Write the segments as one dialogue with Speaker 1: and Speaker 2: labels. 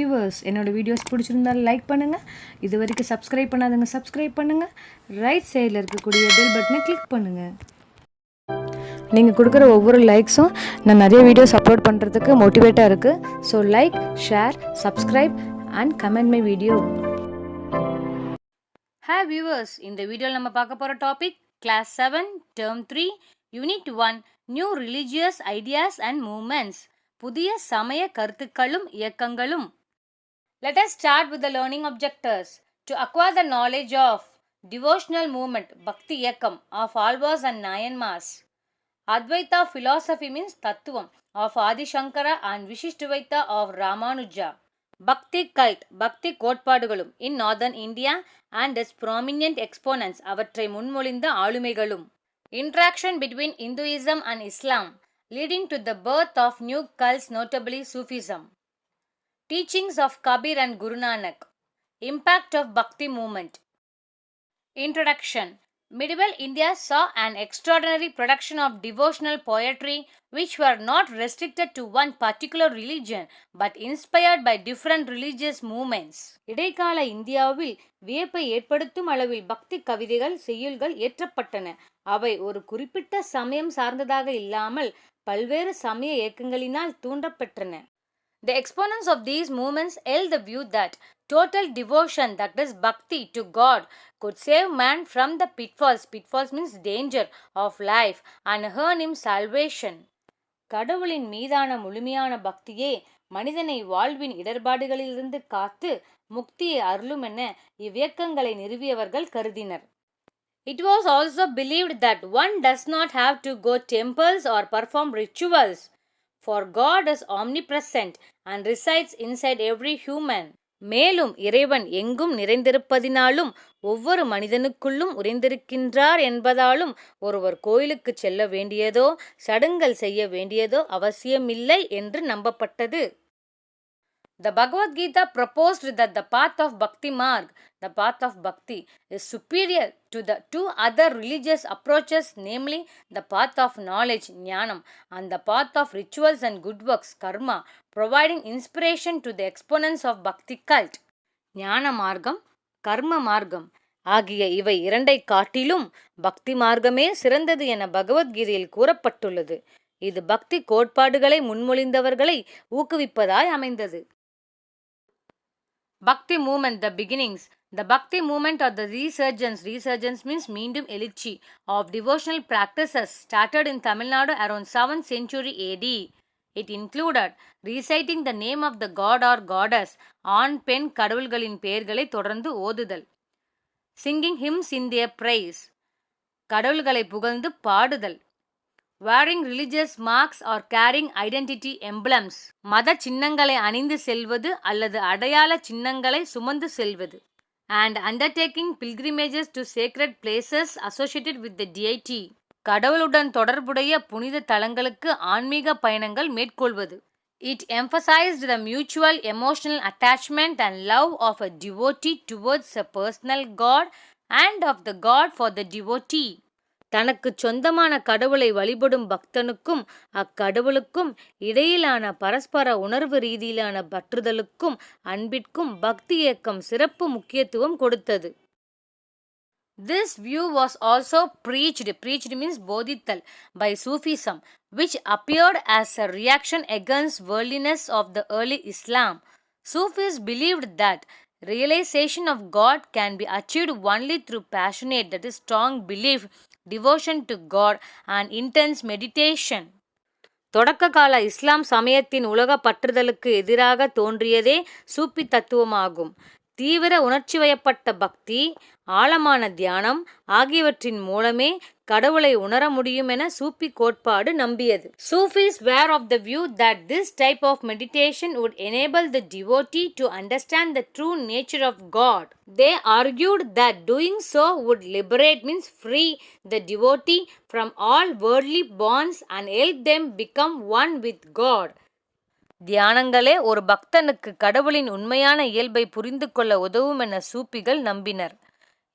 Speaker 1: Viewers, என்னோட videos பிடிச்சிருந்தால் like பண்ணுங்கள். இது வரைக்கும் சப்ஸ்கிரைப் பண்ணாதவங்க சப்ஸ்கிரைப் பண்ணுங்கள். ரைட் சைடில் இருக்கக்கூடிய பெல் பட்டனை கிளிக் பண்ணுங்கள். நீங்கள் கொடுக்குற ஒவ்வொரு லைக்ஸும் நான் நிறைய வீடியோஸ் அப்லோட் பண்ணுறதுக்கு மோட்டிவேட்டாக இருக்குது. So like, share, subscribe and comment my video. Hi viewers, இந்த வீடியோவில் நம்ம பார்க்க போகிற topic class 7 term 3 unit 1 new religious ideas and movements, புதிய சமய கருத்துக்களும் இயக்கங்களும். Let us start with the learning objectives. To acquire the knowledge of devotional movement, Bhakti Iyakkam of Alvars and Nayanmars. Advaita philosophy means Tattvam of Adi Shankara and Vishishtvaita of Ramanuja. Bhakti cult, Bhakti கோட்பாடுகளும் in northern India and its prominent exponents, அவற்றை முன்மொழிந்த ஆளுமைகளும். Interaction between Hinduism and Islam, leading to the birth of new cults, notably Sufism. Teachings of Kabir and Guru Nanak. Impact of Bhakti movement. Introduction. Medieval India saw an extraordinary production of devotional poetry which were not restricted to one particular religion but inspired by different religious movements. இடைக்கால இந்தியாவில் வியப்பை ஏற்படுத்தும் அளவில் பக்தி கவிதைகள், செய்யுள்கள் இயற்றப்பட்டன. அவை ஒரு குறிப்பிட்ட சமயம் சார்ந்ததாக இல்லாமல் பல்வேறு சமய இயக்கங்களினால் தூண்டப்பெற்றன. The exponents of these movements held the view that total devotion, that is bhakti, to God could save man from the pitfalls, pitfalls means danger, of life and earn him salvation. கடவுளின் மீதான முழுமையான பக்தியே மனிதனை வாழ்வின் இடர்பாடுகளிலிருந்து காத்து முக்தியை அருளும் என இவ்வியக்கங்களை நிறுவியவர்கள் கருதினர். It was also believed that one does not have to go temples or perform rituals, for God is omnipresent and resides inside every human. மேலும் இறைவன் எங்கும் நிறைந்திருப்பதினாலும் ஒவ்வொரு மனிதனுக்குள்ளும் உறைந்திருக்கின்றார் என்பதாலும் ஒருவர் கோயிலுக்கு செல்ல வேண்டியதோ சடங்குகள் செய்ய வேண்டியதோ அவசியமில்லை என்று நம்பப்பட்டது. The Bhagavad Gita proposed that the path of Bhakti Marg, the path of Bhakti, is superior to the two other religious approaches, namely the path of knowledge, Jnanam, and the path of rituals and good works, Karma, providing inspiration to the exponents of Bhakti cult. ஞான மார்க்கம், கர்ம மார்க்கம் ஆகிய இவை இரண்டை காட்டிலும் பக்தி மார்க்கமே சிறந்தது என பகவத்கீதையில் கூறப்பட்டுள்ளது. இது பக்தி கோட்பாடுகளை முன்மொழிந்தவர்களை ஊக்குவிப்பதாய் அமைந்தது. Bhakti movement, the beginnings. The Bhakti movement or the resurgence, resurgence means மீண்டும் எழுச்சி, of devotional practices started in Tamil Nadu around 7th century AD. It included reciting the name of the god or goddess, ஆண் பெண் கடவுள்களின் பெயர்களை தொடர்ந்து ஓதுதல். Singing hymns in their praise, கடவுள்களை புகழ்ந்து பாடுதல். Wearing religious marks or carrying identity emblems, மத சின்னங்களை அணிந்து செல்வது அல்லது அடையாள சின்னங்களை சுமந்து செல்வது. And undertaking pilgrimages to sacred places associated with the deity, கடவுளுடன் தொடர்புடைய புனித தலங்களுக்கு ஆன்மீக பயணங்கள் மேற்கொள்வது. It emphasized the mutual emotional attachment and love of a devotee towards a personal god and of the god for the devotee. தனக்கு சொந்தமான கடவுளை வழிபடும் பக்தனுக்கும் அக்கடவுளுக்கும் இடையிலான பரஸ்பர உணர்வு ரீதியிலான பற்றுதலுக்கும் அன்பிற்கும் பக்தி இயக்கம் சிறப்பு முக்கியத்துவம் கொடுத்தது. This view was also preached means போதித்தல், by Sufism, which appeared as a reaction against worldliness of the early Islam. Sufis believed that realization of God can be achieved only through passionate, that is strong belief, devotion to God and intense meditation. தொடக்க கால இஸ்லாம் சமயத்தின் உலக பற்றுதலுக்கு எதிராக தோன்றியதே சூப்பி தத்துவமாகும். தீவிர உணர்ச்சிவயப்பட்ட பக்தி, ஆழமான தியானம் ஆகியவற்றின் மூலமே கடவுளை உணர முடியும் என சூப்பி கோட்பாடு நம்பியது. Sufis were of the view that this type of meditation would enable the devotee to understand the true nature of God. They argued that doing so would liberate means free the devotee from all worldly bonds and help them become one with God. தியானங்களே ஒரு பக்தனுக்கு கடவுளின் உண்மையான இயல்பை புரிந்து கொள்ள உதவும் என சூப்பிகள் நம்பினர்.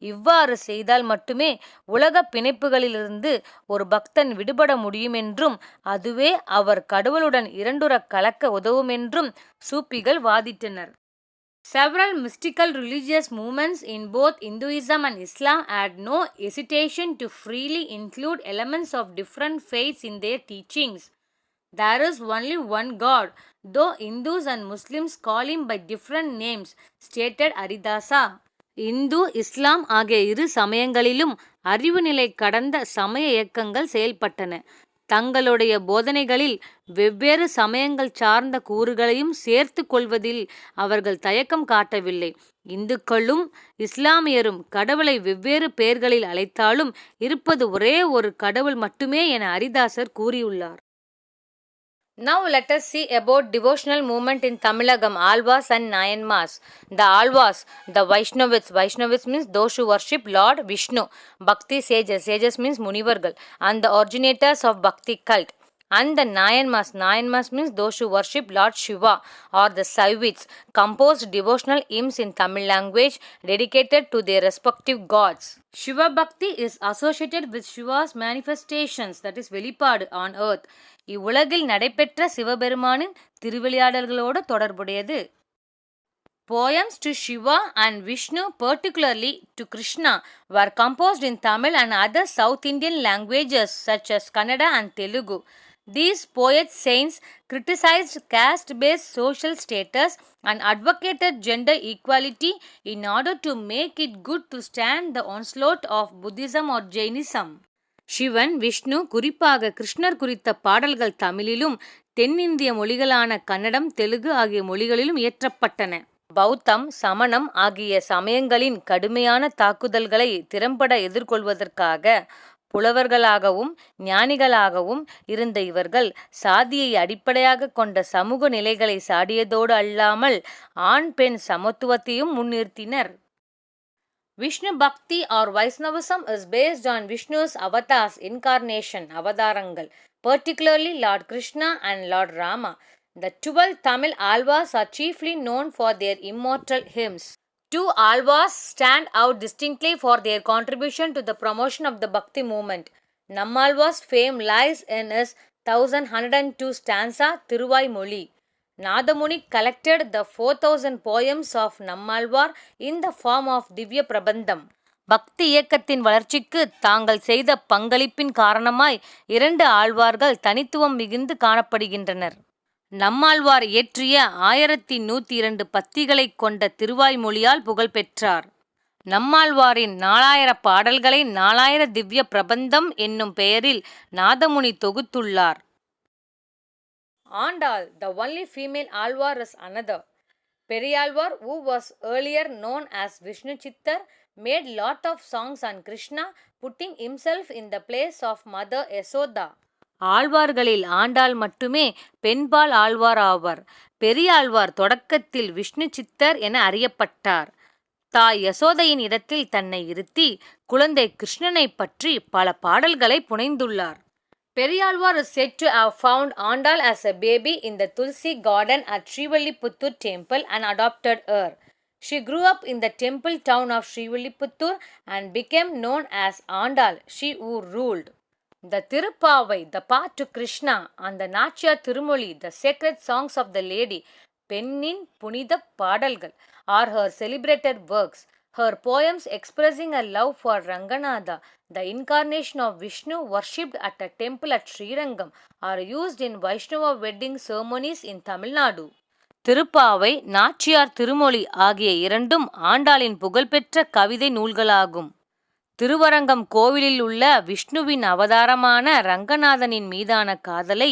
Speaker 1: இவ்வாறு செய்தால் மட்டுமே உலக பிணைப்புகளிலிருந்து ஒரு பக்தன் விடுபட முடியும் என்றும் அதுவே அவர் கடவுளுடன் இரண்டுற கலக்க உதவும் என்றும் சூப்பிகள் வாதிட்டனர். Several mystical religious movements in both Hinduism and Islam had no hesitation to freely include elements of different faiths in their teachings. There is only one God, though Hindus and Muslims call him by different names, stated Haridasa. Hindu இஸ்லாம் ஆகிய இரு சமயங்களிலும் அறிவு நிலை கடந்த சமய இயக்கங்கள் செயல்பட்டன. தங்களுடைய போதனைகளில் வெவ்வேறு சமயங்கள் சார்ந்த கூறுகளையும் சேர்த்து கொள்வதில் அவர்கள் தயக்கம் காட்டவில்லை. இந்துக்களும் இஸ்லாமியரும் கடவுளை வெவ்வேறு பெயர்களில் அழைத்தாலும் இருப்பது ஒரே ஒரு கடவுள் மட்டுமே என ஹரிதாசர் கூறியுள்ளார். Now let us see about devotional movement in Tamilagam, Alvas and Nayanmars. The Alvas, the Vaishnavits. Vaishnavits means those who worship Lord Vishnu. Bhakti sages. Sages means Munivargal. And the originators of Bhakti cult. And the Nayanmars. Nayanmars means those who worship Lord Shiva or the Saivits. Composed devotional hymns in Tamil language dedicated to their respective gods. Shiva Bhakti is associated with Shiva's manifestations, that is வெளிப்பாடு on earth. இவ்வுலகில் நடைபெற்ற சிவபெருமானின் திருவிளையாடல்களோடு தொடர்புடையது. Poems to Shiva and Vishnu, particularly to Krishna, were composed in Tamil and other South Indian languages such as Kannada and Telugu. These poets saints criticized caste-based social status and advocated gender equality in order to make it good to stand the onslaught of Buddhism or Jainism. Sivan, Vishnu, குறிப்பாக கிருஷ்ணர் குறித்த பாடல்கள் தமிழிலும் தென்னிந்திய மொழிகளான கன்னடம், தெலுங்கு ஆகிய மொழிகளிலும் இயற்றப்பட்டன. பௌத்தம், சமணம் ஆகிய சமயங்களின் கடுமையான தாக்குதல்களை திறம்பட எதிர்கொள்வதற்காக புலவர்களாகவும் ஞானிகளாகவும் இருந்த இவர்கள் சாதியை அடிப்படையாக கொண்ட சமூக நிலைகளை சாடியதோடு அல்லாமல் ஆண் பெண் சமத்துவத்தையும் முன்னிறுத்தினர். Vishnu Bhakti or Vaishnavism is based on Vishnu's avatars, incarnation, avadarangal, particularly Lord Krishna and Lord Rama. The 12 Tamil Alvas are chiefly known for their immortal hymns. Two Alvas stand out distinctly for their contribution to the promotion of the Bhakti movement. Nammalvar's fame lies in his 1102 stanza Thiruvaimozhi. Nadamuni collected the 4000 poems of Nammalvar in the form of Divya Prabandham. பக்தி இயக்கத்தின் வளர்ச்சிக்கு தாங்கள் செய்த பங்களிப்பின் காரணமாய் 2 ஆழ்வார்கள் தனித்துவம் மிகுந்து காணப்படுகின்றனர். நம்மாழ்வார் இயற்றிய 1102 பத்திகளைக் கொண்ட திருவாய்மொழியால் புகழ் பெற்றார். நம்மாழ்வாரின் 4000 பாடல்களை 4000 திவ்ய பிரபந்தம் என்னும் பெயரில் Nathamuni தொகுத்துள்ளார். Andal, the only female Alvar, is another. Periyalvar, who was earlier known as Vishnu Chittar, made lot of songs on Krishna, putting himself in the place of Mother Yasoda. ஆழ்வார்களில் Andal மட்டுமே பெண்பால் ஆழ்வார் ஆவார். பெரியாழ்வார் தொடக்கத்தில் விஷ்ணு சித்தர் என அறியப்பட்டார். தாய் யசோதையின் இடத்தில் தன்னை இருத்தி குழந்தை கிருஷ்ணனை பற்றி பல பாடல்களை புனைந்துள்ளார். Periyalvar is said to have found Andal as a baby in the Tulsi garden at Srivilliputturu temple and adopted her. She grew up in the temple town of Srivilliputturu and became known as Andal, she who ruled. The Tirupavai, the path to Krishna, and the Nachiyar Thirumozhi, the sacred songs of the lady, Pennin Punitha Padalgal, are her celebrated works. Her poems expressing her love for Ranganatha, the incarnation of Vishnu worshipped at a temple at Srirangam, are used in Vaishnava wedding ceremonies in Tamil Nadu. Thiruppavai, Nachiyar திருமொழி ஆகிய இரண்டும் ஆண்டாளின் புகழ்பெற்ற கவிதை நூல்களாகும். திருவரங்கம் கோவிலில் உள்ள விஷ்ணுவின் அவதாரமான ரங்கநாதனின் மீதான காதலை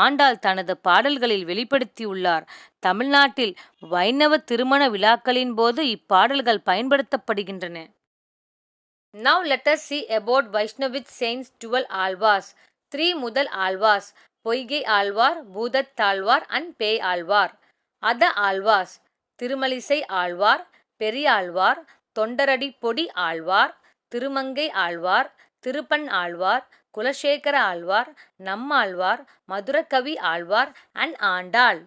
Speaker 1: ஆண்டாள் தனது பாடல்களில் வெளிப்படுத்தியுள்ளார். தமிழ்நாட்டில் வைணவ திருமண விழாக்களின் போது இப்பாடல்கள் பயன்படுத்தப்படுகின்றன. Now let us see about Vaishnavit saints 12 Alvars. 3 முதல் ஆழ்வாஸ், பொய்கை ஆழ்வார், பூதத்தாழ்வார் and பேய் ஆழ்வார். Other ஆழ்வாஸ், திருமலிசை ஆழ்வார், பெரியாழ்வார், தொண்டரடி பொடி Alvar, Thirumangai Alvar, திருப்பன் Alvar, Kulasekara Alvar, Nammalvar, Madhurakavi Alvar and Andal.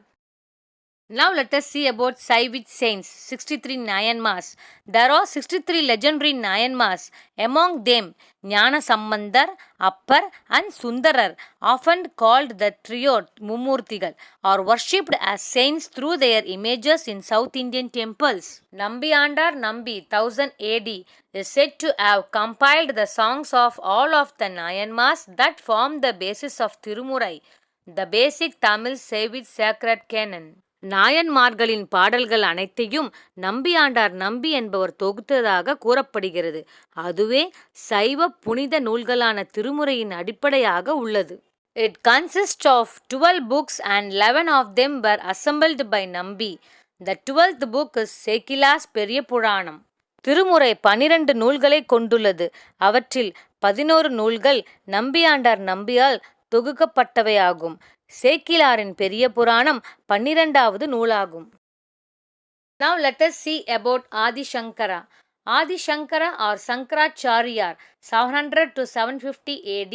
Speaker 1: Now let us see about Saivid saints, 63 Nayanmars. There are 63 legendary Nayanmars. Among them, Jnana Sambandar, Appar and Sundarar, often called the trio Mummurthigal, are worshipped as saints through their images in South Indian temples. Nambiyandar Nambi, 1000 AD, is said to have compiled the songs of all of the Nayanmars that form the basis of Tirumurai, the basic Tamil Saivid sacred canon. நாயன்மார்களின் பாடல்கள் அனைத்தையும் நம்பியாண்டார் நம்பி என்பவர் தொகுத்ததாக கூறப்படுகிறது. அதுவே சைவ புனித நூல்களான திருமுறையின் அடிப்படையாக உள்ளது. It consists of 12 books and 11 of them were assembled by Nambi. The 12th book is Sekila's பெரிய புராணம். திருமுறை 12 நூல்களை கொண்டுள்ளது. அவற்றில் 11 நூல்கள் நம்பியாண்டார் நம்பியால் தொகுக்கப்பட்டவையாகும். சேக்கிலாரின் பெரிய புராணம் 12வது நூலாகும். Now let us see about Adi Shankara. Adi Shankara or Sankaracharya 700 to 750 AD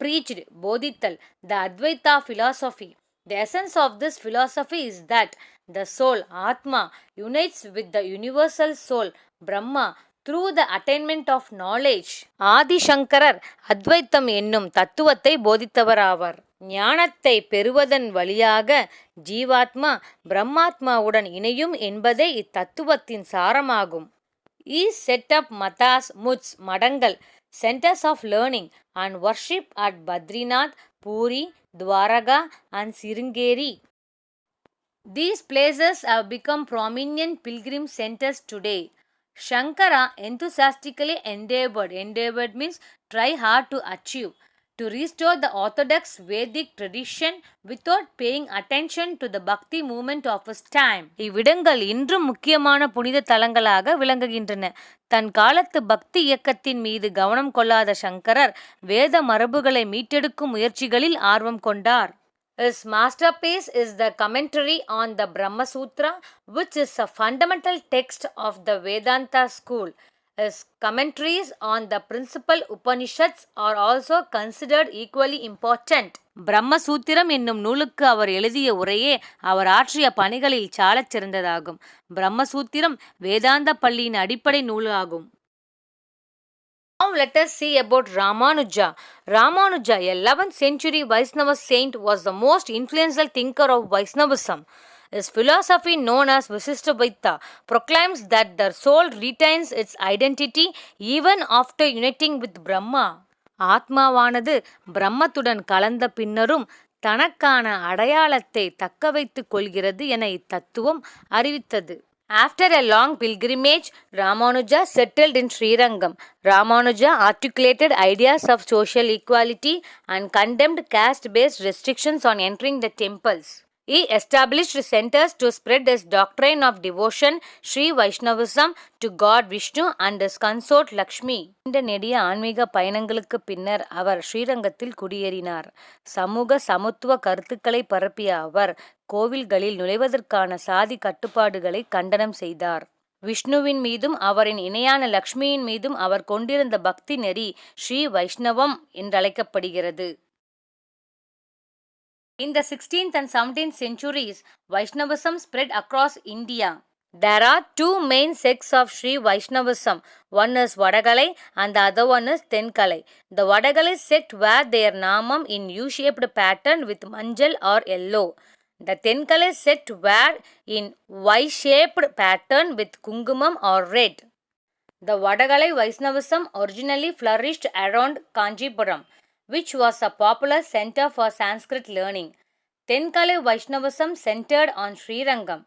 Speaker 1: preached Bodhithal, the Advaita philosophy. The essence of this philosophy is that the soul, Atma, unites with the universal soul, Brahma, through the attainment of knowledge. ஆதி சங்கரர் அத்வைத்தம் என்னும் தத்துவத்தை போதித்தவராவார். ஞானத்தை பெறுவதன் வழியாக ஜீவாத்மா பிரம்மாத்மாவுடன் இணையும் என்பதே இத்தத்துவத்தின் சாரமாகும். He set up matas, muts, மடங்கள், centers of learning and worship at Badrinath, Puri, Dwaraka and Sringeri. These places have become prominent pilgrim centers today. Shankara enthusiastically endeavored means try hard to achieve, to restore the orthodox Vedic tradition without paying attention to the Bhakti movement of his time. இவ்விடங்கள் இன்றும் முக்கியமான புனித தலங்களாக விளங்குகின்றன. தன் காலத்து பக்தி இயக்கத்தின் மீது கவனம் கொள்ளாத சங்கரர் வேத மரபுகளை மீட்டெடுக்கும் முயற்சிகளில் ஆர்வம் கொண்டார். His masterpiece is the commentary on the Brahma Sutra, which is a fundamental text of the Vedanta school. His commentaries on the principal Upanishads are also considered equally important. Brahmasutra என்னும் நூலுக்கு அவர் எழுதிய உரையே அவர் ஆற்றிய பணிகளில் சாலச் சிறந்ததாகும். பிரம்மசூத்திரம் வேதாந்த பள்ளியின் அடிப்படை நூலாகும். Now let us see about Ramanuja. Ramanuja, a 11th century Vaisnava saint, was the most influential thinker of Vaishnavism. His philosophy, known as Visishtadvaita, proclaims that the soul retains its identity even after uniting with Brahma. ஆத்மாவானது பிரம்மத்துடன் கலந்த பின்னரும் தனக்கான அடையாளத்தை தக்க வைத்துக் கொள்கிறது என இத்தத்துவம் அறிவித்தது. After a long pilgrimage, Ramanuja settled in Srirangam. Ramanuja articulated ideas of social equality and condemned caste-based restrictions on entering the temples. He established centers to spread his doctrine of devotion, Sri Vaishnavism, to God Vishnu and his consort Lakshmi. இந்த நெடிய ஆன்மீக பயணங்களுக்கு பின்னர் அவர் ஸ்ரீரங்கத்தில் குடியேறினார். சமூக சமத்துவ கருத்துக்களை பரப்பிய அவர் கோவில்களில் நுழைவதற்கான சாதி கட்டுப்பாடுகளை கண்டனம் செய்தார். விஷ்ணுவின் மீதும் அவரின் இணையான லக்ஷ்மியின் மீதும் அவர் கொண்டிருந்த பக்தி நெறி ஸ்ரீ வைஷ்ணவம் என்றழைக்கப்படுகிறது. In the 16th and 17th centuries, Vaishnavism spread across India. There are two main sects of Sri Vaishnavism. One is Vadagalai and the other one is Tenkalai. The Vadagalai sect wear their namam in U-shaped pattern with manjal or yellow. The Tenkalai sect wear in Y-shaped pattern with kungumam or red. The Vadagalai Vaishnavism originally flourished around Kanchipuram, which was a popular center for Sanskrit learning. Tenkalai Vaishnavism centered on Srirangam.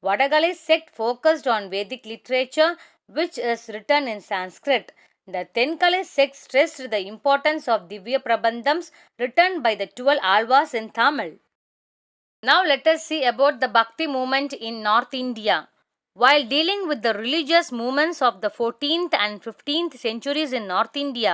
Speaker 1: Vadagalai sect focused on Vedic literature, which is written in Sanskrit. The Tenkalai sect stressed the importance of Divya Prabandhams written by the 12 Alvas in Tamil. Now let us see about the Bhakti movement in North India. While dealing with the religious movements of the 14th and 15th centuries in North India,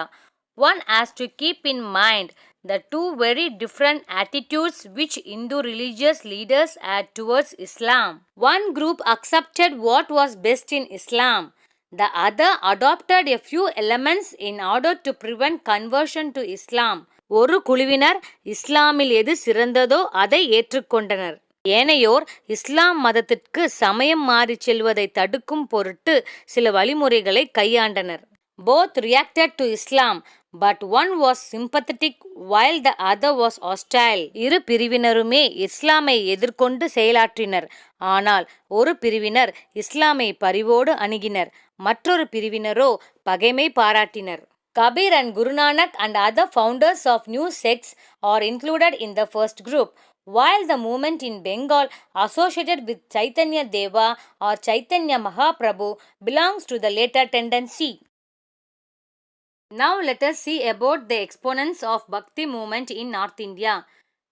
Speaker 1: one has to keep in mind the two very different attitudes which Hindu religious leaders had towards Islam. One group accepted what was best in Islam. The other adopted a few elements in order to prevent conversion to Islam. ஒரு குழுவினர் இஸ்லாமில் எது சிறந்ததோ அதை ஏற்றுக்கொண்டனர். ஏனையோர் இஸ்லாம் மதத்திற்கு சமயம் மாறிச் செல்வதை தடுக்கும் பொருட்டு சில வழிமுறைகளை கையாண்டனர். Both reacted to Islam, but one was sympathetic while the other was hostile. இரு பிரிவினருமே இஸ்லாமை எதிர்கொண்டு செயலாற்றினர். ஆனால் ஒரு பிரிவினர் இஸ்லாமை பரிவோடு அணுகினர், மற்றொரு பிரிவினரோ பகைமை பாராட்டினர். Kabir and Guru Nanak and other founders of new sects are included in the first group, while the movement in Bengal associated with Chaitanya Deva or Chaitanya Mahaprabhu belongs to the later tendency. Now let us see about the exponents of Bhakti movement in North India.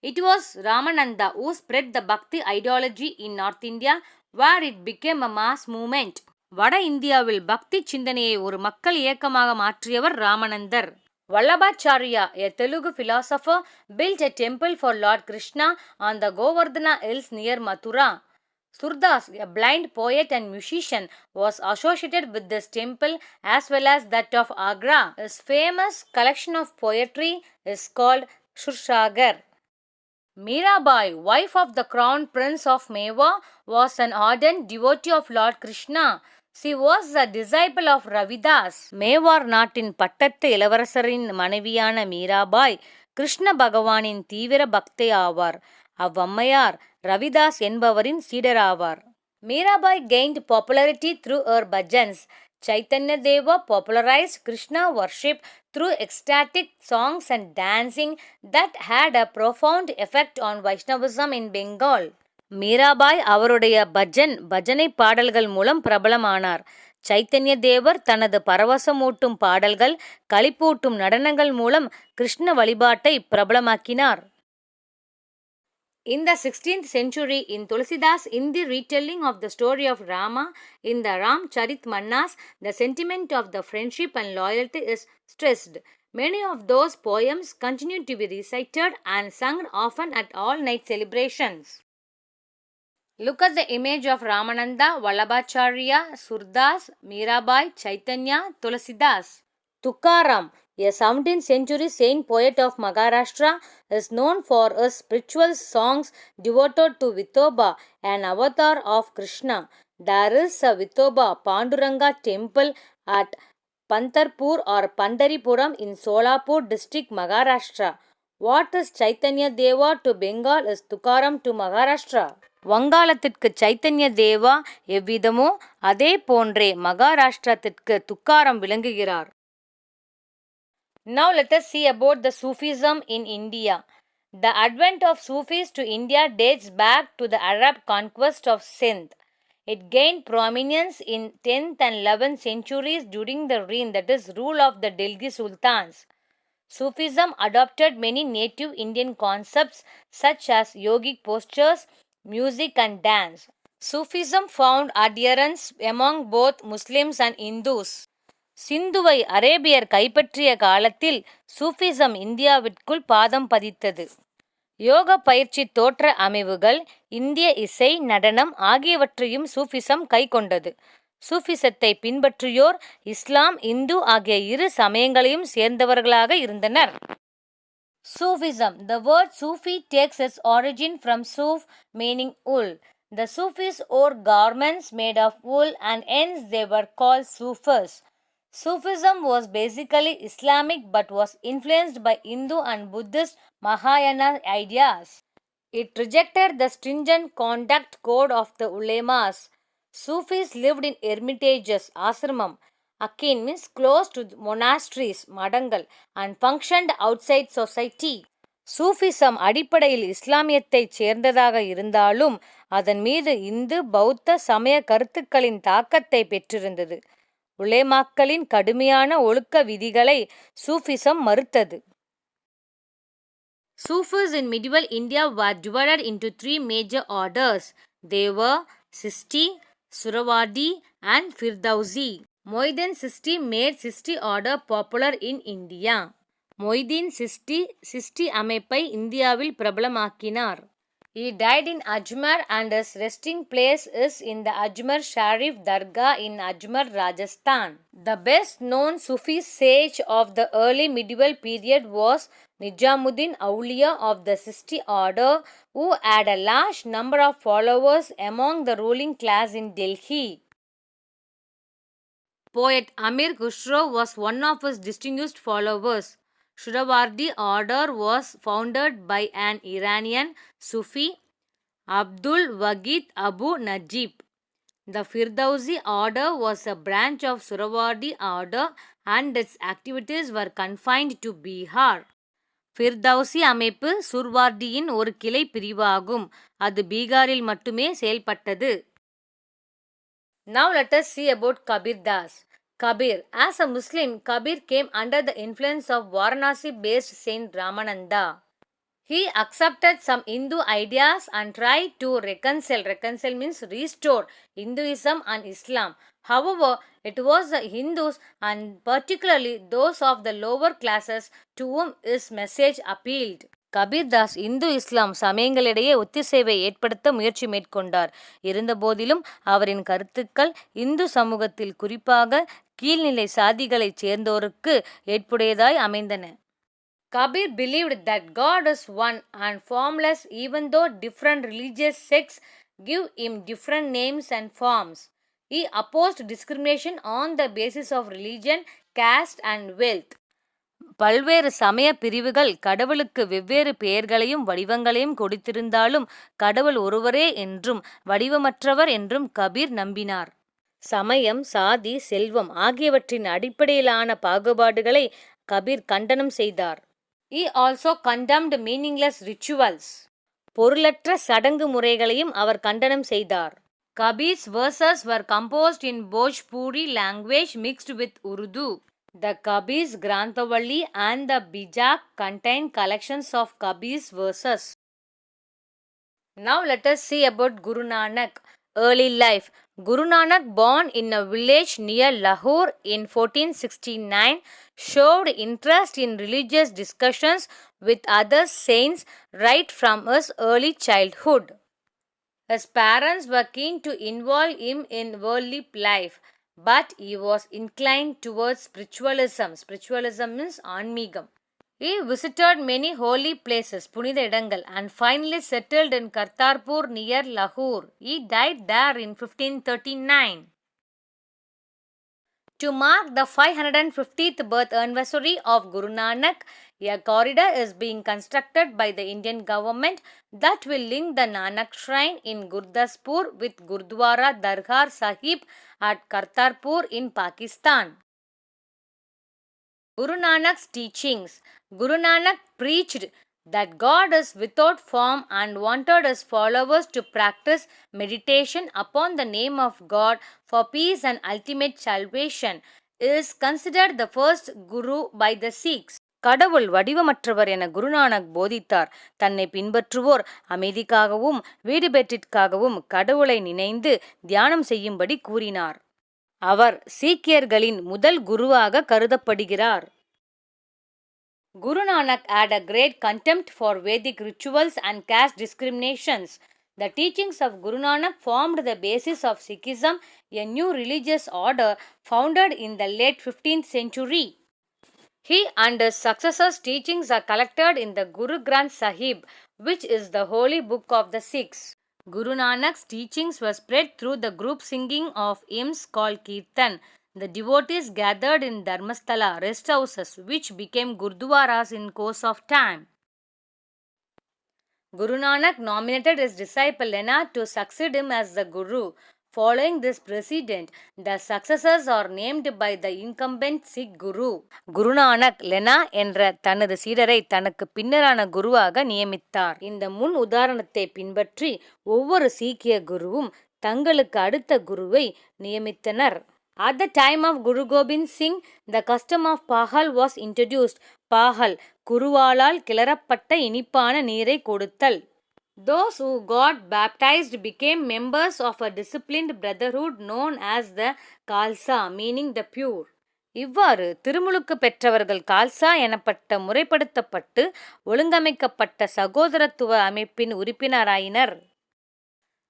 Speaker 1: It was Ramananda who spread the Bhakti ideology in North India, where it became a mass movement. வட இந்தியாவில் பக்தி சிந்தனையை ஒரு மக்கள் இயக்கமாக மாற்றியவர் ராமனந்தர். Vallabhacharya, a Telugu philosopher, built a temple for Lord Krishna on the Govardhana Hills near Mathura. Surdas, a blind poet and musician, was associated with this temple as well as that of Agra. His famous collection of poetry is called Sursagar. Mirabai, wife of the crown prince of Meva, was an ardent devotee of Lord Krishna. She was a disciple of Ravidas. Mewar நாட்டின் பட்டத்து இளவரசரின் மனைவியான மீராபாய் கிருஷ்ண பகவானின் தீவிர பக்தை ஆவார். அவ்வம்மையார் ரவிதாஸ் என்பவரின் சீடராவார். Mirabai gained popularity through her bhajans. Chaitanya Deva popularized Krishna worship through ecstatic songs and dancing that had a profound effect on Vaishnavism in Bengal. Mirabai அவருடைய பஜனை பாடல்கள் மூலம் பிரபலமானார். சைத்தன்ய தேவர் தனது பரவசமூட்டும் பாடல்கள், களிப்பூட்டும் நடனங்கள் மூலம் கிருஷ்ண வழிபாட்டை பிரபலமாக்கினார். In the 16th century, in Tulsidas Hindi retelling of the story of Rama in the Ramcharitmanas, the sentiment of the friendship and loyalty is stressed. Many of those poems continue to be recited and sung often at all-night celebrations. Look at the image of Ramananda, Vallabhacharya, Surdas, Mirabai, Chaitanya, Tulsidas. Tukaram, a 17th century saint poet of Maharashtra, is known for his spiritual songs devoted to Vithoba, an avatar of Krishna. There is a Vithoba Panduranga temple at Pantarpur or Pandaripuram in Solapur district, Maharashtra. What is Chaitanya Deva to Bengal is Tukaram to Maharashtra. வங்காளத்திற்கு Chaitanya தேவா எவ்விதமோ அதே போன்றே மகாராஷ்டிரத்திற்கு துக்காரம் விளங்குகிறார். Now let us see about the Sufism in India. The advent of Sufis to India dates back to the Arab conquest of Sindh. It gained prominence in 10th and 11th centuries during the reign, that is, rule of the Delhi Sultans. Sufism adopted many native Indian concepts such as yogic postures, music and dance. Sufism found adherents among both Muslims and Hindus. சிந்துவை அரேபியர் கைப்பற்றிய காலத்தில் Sufism இந்தியாவிற்குள் பாதம் பதித்தது. யோக பயிற்சி தோற்ற அமைவுகள், இந்திய இசை, நடனம் ஆகியவற்றையும் சூஃபிசம் கைக்கொண்டது. சூஃபிசத்தை பின்பற்றியோர் இஸ்லாம், இந்து ஆகிய இரு சமயங்களையும் சேர்ந்தவர்களாக இருந்தனர். Sufism. The word Sufi takes its origin from Suf, meaning wool. The Sufis wore garments made of wool and hence they were called Sufis. Sufism was basically Islamic but was influenced by Hindu and Buddhist Mahayana ideas. It rejected the stringent conduct code of the ulemas. Sufis lived in hermitages, ashramam. Akin means close to monasteries, மடங்கள், and functioned outside society. Sufism அடிப்படையில் இஸ்லாமியத்தைச் சேர்ந்ததாக இருந்தாலும் அதன் மீது இந்து பௌத்த சமய கருத்துக்களின் தாக்கத்தை பெற்றிருந்தது. உலேமாக்களின் கடுமையான ஒழுக்க விதிகளை சூஃபிசம் மறுத்தது. Sufis in medieval India were divided into three major orders. They were Sisti, Suravadi and Firdausi. Mohiuddin Chisti made Chisti order popular in India. Moideen sixty அமைப்பை இந்தியாவில் பிரபலமாக்கினார். He died in Ajmer and his resting place is in the Ajmer Sharif Dargah in Ajmer, Rajasthan. The best known Sufi sage of the early medieval period was Nijamuddin Auliya of the Sisti order, who had a large number of followers among the ruling class in Delhi. Poet Amir Khusro was one of his distinguished followers. Suhrawardi order was founded by an Iranian Sufi, Abdul Wagid Abu Najib. The Firdausi order was a branch of Suhrawardi order and its activities were confined to Bihar. Firdausi அமைப்பு சுர்வார்டியின் ஒரு கிளை பிரிவாகும். அது பீகாரில் மட்டுமே செயல்பட்டது. Now let us see about Kabir Das. Kabir. As a Muslim, Kabir came under the influence of Varanasi-based Saint Ramananda. He accepted some Hindu ideas and tried to reconcile. Reconcile means restore Hinduism and Islam. However, it was the Hindus and particularly those of the lower classes to whom his message appealed. Kabir Das Hindu இஸ்லாம் சமயங்களிடையே ஒத்திசைவை ஏற்படுத்த முயற்சி மேற்கொண்டார். இருந்தபோதிலும் அவரின் கருத்துக்கள் இந்து சமூகத்தில் குறிப்பாக கீழ்நிலை சாதிகளைச் சேர்ந்தோருக்கு ஏற்புடையதாய் அமைந்தன. Kabir believed that God is one and formless even though different religious sects give him different names and forms. He opposed discrimination on the basis of religion, caste and wealth. பல்வேறு சமய பிரிவுகள் கடவுளுக்கு வெவ்வேறு பெயர்களையும் வடிவங்களையும் கொடுத்திருந்தாலும் கடவுள் ஒருவரே என்றும் வடிவமற்றவர் என்றும் கபீர் நம்பினார். சமயம், சாதி, செல்வம் ஆகியவற்றின் அடிப்படையிலான பாகுபாடுகளை கபீர் கண்டனம் செய்தார். He also condemned meaningless rituals. பொருளற்ற சடங்கு முறைகளையும் அவர் கண்டனம் செய்தார். Kabir's verses were composed in Bhojpuri language mixed with Urdu. The Kabir's Granthavali and the Bijak contain collections of Kabir's verses. Now let us see about Guru Nanak. Early life. Guru Nanak, born in a village near Lahore in 1469, showed interest in religious discussions with other saints right from his early childhood. His parents were keen to involve him in worldly life, but he was inclined towards spiritualism. Spiritualism means ஆன்மீகம். He visited many holy places, புனித இடங்கள், and finally settled in Kartarpur near Lahore. He died there in 1539. To mark the 550th birth anniversary of Guru Nanak, a corridor is being constructed by the Indian government that will link the Nanak shrine in Gurdaspur with Gurdwara Dargah Sahib at Kartarpur in Pakistan. Guru Nanak's teachings. Guru Nanak preached that God is without form and wanted his followers to practice meditation upon the name of God for peace and ultimate salvation. He is considered the first Guru by the Sikhs. கடவுள் வடிவமற்றவர் என குருநானக் போதித்தார். தன்னை பின்பற்றுவோர் அமைதிக்காகவும் வீடு பெற்றிற்காகவும் கடவுளை நினைந்து தியானம் செய்யும்படி கூறினார். அவர் சீக்கியர்களின் முதல் குருவாக கருதப்படுகிறார். Guru Nanak had a great contempt for Vedic rituals and caste discriminations. The teachings of Guru Nanak formed the basis of Sikhism, a new religious order founded in the late 15th century. He and his successors' teachings are collected in the Guru Granth Sahib, which is the holy book of the Sikhs. Guru Nanak's teachings were spread through the group singing of hymns called Kirtan. The devotees gathered in Dharmasthala rest houses, which became Gurdwaras in course of time. Guru Nanak nominated his disciple Lena to succeed him as the Guru. Following this precedent, the successors are named by the incumbent Sikh Guru. Guru Nanak Lena என்ற தனது சீடரை தனக்கு பின்னரான குருவாக நியமித்தார். இந்த முன் உதாரணத்தை பின்பற்றி ஒவ்வொரு சீக்கிய குருவும் தங்களுக்கு அடுத்த குருவை நியமித்தனர். At the time of Guru Gobind Singh, the custom of Pahal was introduced. Pahal, குருவாளால் கிளறப்பட்ட இனிப்பான நீரை கொடுத்தல். Those who got baptized became members of a disciplined brotherhood known as the Khalsa, meaning the pure. இவ்வாறு திருமுழுக்கு பெற்றவர்கள் கால்சா எனப்பட்ட முறைப்படுத்தப்பட்டு ஒழுங்கமைக்கப்பட்ட சகோதரத்துவ அமைப்பின் உறுப்பினராயினர்.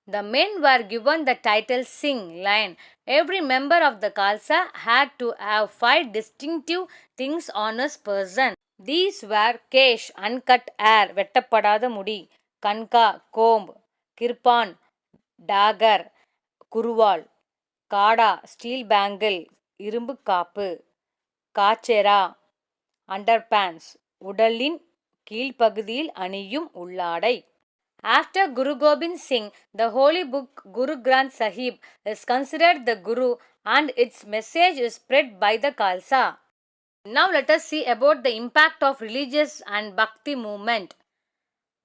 Speaker 1: The men were given the title Singh, lion. Every member of the Khalsa had to have 5 distinctive things on his person. These were kesh, uncut hair, வெட்டப்படாத முடி, Kanha, comb, Kirpan, டாகர், குருவால், காடா, steel bangle, இரும்பு காப்பு, காச்செரா, அண்டர்பேண்ட்ஸ், உடலின் கீழ்ப்பகுதியில் அணியும் உள்ளாடை. After Guru Gobind Singh, the holy book Guru Granth Sahib is considered the Guru and its message is spread by the Khalsa. Now let us see about the impact of religious and Bhakti movement.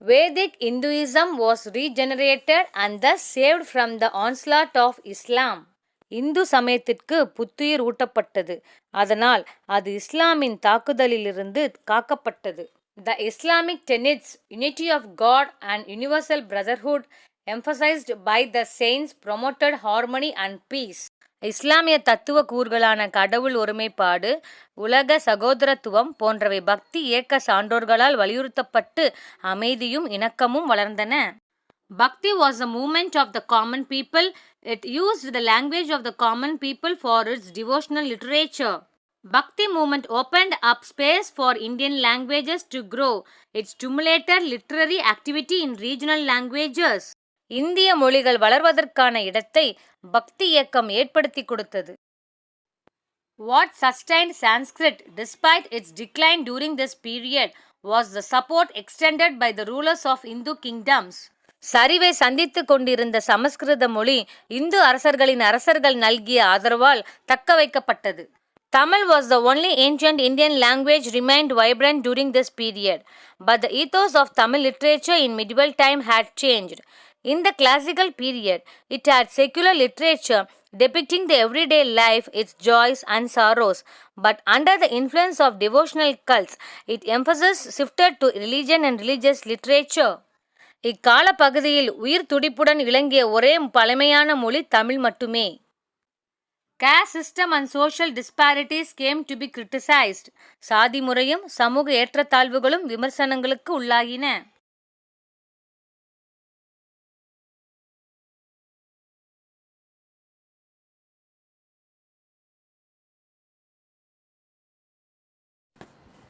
Speaker 1: Vedic Hinduism was regenerated and thus saved from the onslaught of Islam. Hindu சமயத்திற்கு புத்துயிர் ஊட்டப்பட்டது, அதனால் அது இஸ்லாமின் தாக்குதலிலிருந்து காக்கப்பட்டது. The Islamic tenets, unity of God and universal brotherhood, emphasized by the saints, promoted harmony and peace. இஸ்லாமிய தத்துவ கூறுகளான கடவுள் ஒருமைப்பாடு, உலக சகோதரத்துவம் போன்றவை பக்தி இயக்க சான்றோர்களால் வலியுறுத்தப்பட்டு அமைதியும் இணக்கமும் வளர்ந்தன. Bhakti was a movement of the common people. It used the language of the common people for its devotional literature. Bhakti movement opened up space for Indian languages to grow. It stimulated literary activity in regional languages. இந்திய மொழிகள் வளர்வதற்கான இடத்தை பக்தி இயக்கம் ஏற்படுத்தி கொடுத்தது. What sustained Sanskrit despite its decline during this period was the support extended by the rulers of Hindu kingdoms. சரிவை சந்தித்து கொண்டிருந்த சமஸ்கிருத மொழி இந்து அரசர்கள் நல்கிய ஆதரவால் தக்க வைக்கப்பட்டது. Tamil was the only ancient Indian language remained vibrant during this period, but the ethos of Tamil literature in medieval time had changed. In the classical period, it had secular literature depicting the everyday life, its joys and sorrows, but under the influence of devotional cults, its emphasis shifted to religion and religious literature. இக்கால பகுதியில் உயிர் துடிப்புடன் விளங்கிய ஒரே பழமையான மொழி தமிழ் மட்டுமே. Caste system and social disparities came to be criticized. சாதி முறையும் சமூக ஏற்றத்தாழ்வுகளும் விமர்சனங்களுக்கு உள்ளாகின.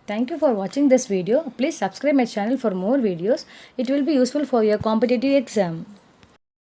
Speaker 1: Thank you for watching this video. Please subscribe my channel for more videos. It will be useful for your competitive exam.